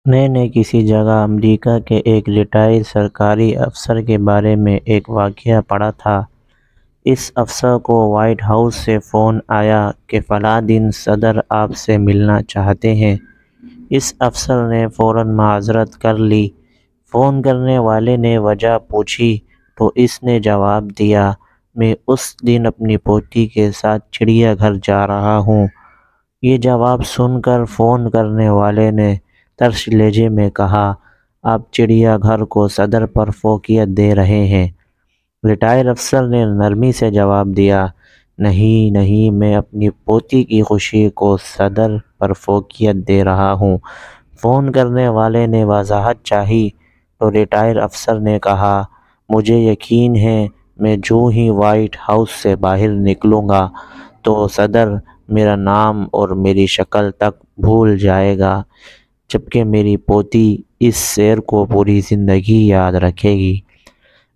میں نے کسی جگہ امریکہ کے ایک ریٹائر سرکاری افسر کے بارے میں ایک واقعہ پڑھا تھا۔ اس افسر کو وائٹ ہاؤس سے فون آیا کہ فلاں دن صدر آپ سے ملنا چاہتے ہیں۔ اس افسر نے فوراً معذرت کر لی۔ فون کرنے والے نے وجہ پوچھی تو اس نے جواب دیا، میں اس دن اپنی پوتی کے ساتھ چڑیا گھر جا رہا ہوں۔ یہ جواب سن کر فون کرنے والے نے ترش لہجے میں کہا، آپ چڑیا گھر کو صدر پر فوقیت دے رہے ہیں۔ ریٹائر افسر نے نرمی سے جواب دیا، نہیں، میں اپنی پوتی کی خوشی کو صدر پر فوقیت دے رہا ہوں۔ فون کرنے والے نے وضاحت چاہی تو ریٹائر افسر نے کہا، مجھے یقین ہے میں جو ہی وائٹ ہاؤس سے باہر نکلوں گا تو صدر میرا نام اور میری شکل تک بھول جائے گا، جبکہ میری پوتی اس سیر کو پوری زندگی یاد رکھے گی۔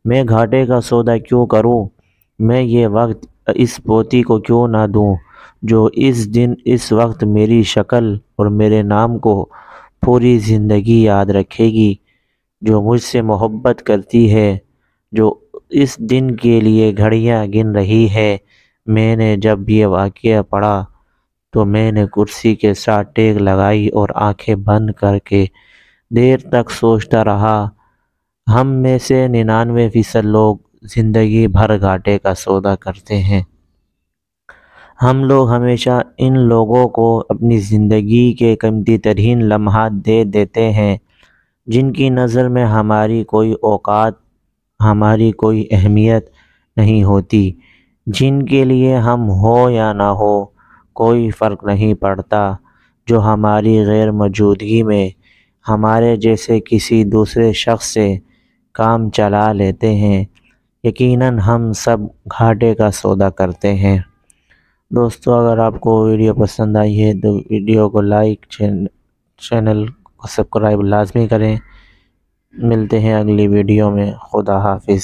میں گھاٹے کا سودا کیوں کروں؟ میں یہ وقت اس پوتی کو کیوں نہ دوں جو اس دن اس وقت میری شکل اور میرے نام کو پوری زندگی یاد رکھے گی، جو مجھ سے محبت کرتی ہے، جو اس دن کے لیے گھڑیاں گن رہی ہے۔ میں نے جب یہ واقعہ پڑھا تو میں نے کرسی کے ساتھ ٹیک لگائی اور آنکھیں بند کر کے دیر تک سوچتا رہا۔ ہم میں سے 99% لوگ زندگی بھر گھاٹے کا سودا کرتے ہیں۔ ہم لوگ ہمیشہ ان لوگوں کو اپنی زندگی کے قیمتی ترین لمحات دے دیتے ہیں جن کی نظر میں ہماری کوئی اوقات، ہماری کوئی اہمیت نہیں ہوتی، جن کے لیے ہم ہو یا نہ ہو کوئی فرق نہیں پڑتا، جو ہماری غیر موجودگی میں ہمارے جیسے کسی دوسرے شخص سے کام چلا لیتے ہیں۔ یقیناً ہم سب گھاٹے کا سودا کرتے ہیں۔ دوستو، اگر آپ کو ویڈیو پسند آئی ہے تو ویڈیو کو لائک، چینل کو سبسکرائب لازمی کریں۔ ملتے ہیں اگلی ویڈیو میں۔ خدا حافظ۔